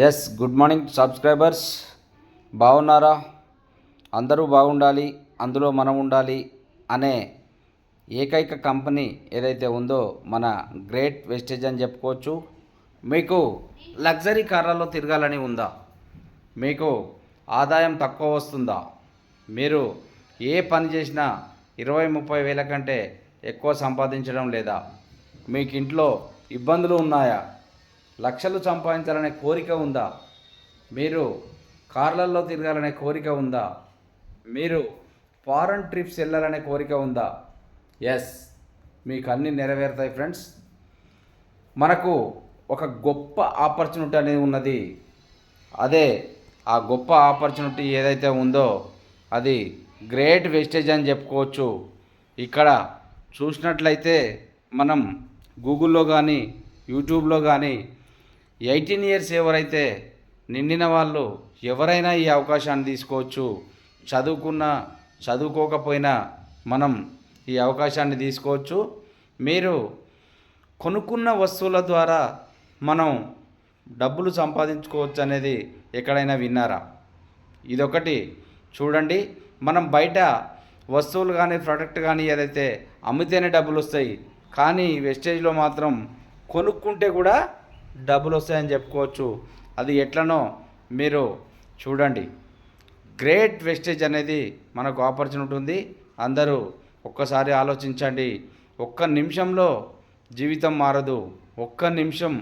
Yes good morning subscribers, బాగున్నారా? అందరూ బాగుండాలి, అందులో మనం ఉండాలి అనే ఏకైక కంపెనీ ఏదైతే ఉందో మన గ్రేట్ వెస్టేజ్ అని చెప్పుకోవచ్చు. మీకు లగ్జరీ కార్లలో తిరగాలని ఉందా? మీకు ఆదాయం తక్కువ వస్తుందా? మీరు ఏ పని చేసినా 20-30 వేల కంటే ఎక్కువ సంపాదించడం లేదా? మీకు ఇంట్లో ఇబ్బందులు ఉన్నాయా? లక్షలు సంపాదించాలనే కోరిక ఉందా? మీరు కార్లలో తిరగాలనే కోరిక ఉందా? మీరు ఫారెన్ ట్రిప్స్ వెళ్ళాలనే కోరిక ఉందా? ఎస్, మీకు అన్నీ నెరవేరుతాయి ఫ్రెండ్స్. మనకు ఒక గొప్ప ఆపర్చునిటీ అనేది ఉన్నది. అదే ఆ గొప్ప ఆపర్చునిటీ ఏదైతే ఉందో అది గ్రేట్ వెస్టేజ్ అని చెప్పుకోవచ్చు. ఇక్కడ చూసినట్లయితే మనం గూగుల్లో కానీ యూట్యూబ్లో కానీ 18 ఇయర్స్ ఎవరైతే నిండిన వాళ్ళు ఎవరైనా ఈ అవకాశాన్ని తీసుకోవచ్చు. చదువుకోకపోయినా మనం ఈ అవకాశాన్ని తీసుకోవచ్చు. మీరు కొనుక్కున్న వస్తువుల ద్వారా మనం డబ్బులు సంపాదించుకోవచ్చు అనేది ఎక్కడైనా విన్నారా? ఇదొకటి చూడండి. మనం బయట వస్తువులు కానీ ప్రోడక్ట్ కానీ ఏదైతే అమ్మితేనే డబ్బులు వస్తాయి, కానీ వెస్టేజ్లో మాత్రం కొనుక్కుంటే కూడా డబ్బులు వస్తాయని చెప్పుకోవచ్చు. అది ఎట్లనో మీరు చూడండి. గ్రేట్ వెస్టేజ్ అనేది మనకు ఆపర్చునిటీ ఉంది. అందరూ ఒక్కసారి ఆలోచించండి. ఒక్క నిమిషంలో జీవితం మారదు. ఒక్క నిమిషం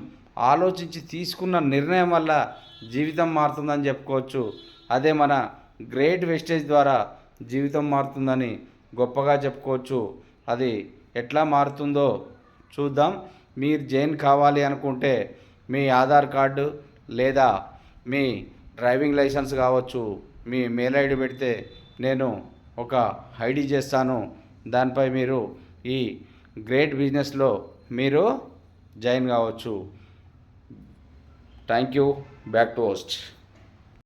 ఆలోచించి తీసుకున్న నిర్ణయం వల్ల జీవితం మారుతుందని చెప్పుకోవచ్చు. అదే మన గ్రేట్ వెస్టేజ్ ద్వారా జీవితం మారుతుందని గొప్పగా చెప్పుకోవచ్చు. అది ఎట్లా మారుతుందో చూద్దాం. మీరు జైన్ కావాలి అనుకుంటే మీ ఆధార్ కార్డు లేదా మీ డ్రైవింగ్ లైసెన్స్ కావచ్చు, మీ మెయిల్ ఐడి పెడితే నేను ఒక ఐడి చేస్తాను. దానిపై మీరు ఈ గ్రేట్ బిజినెస్లో మీరు జాయిన్ కావచ్చు. Thank you. Back to host.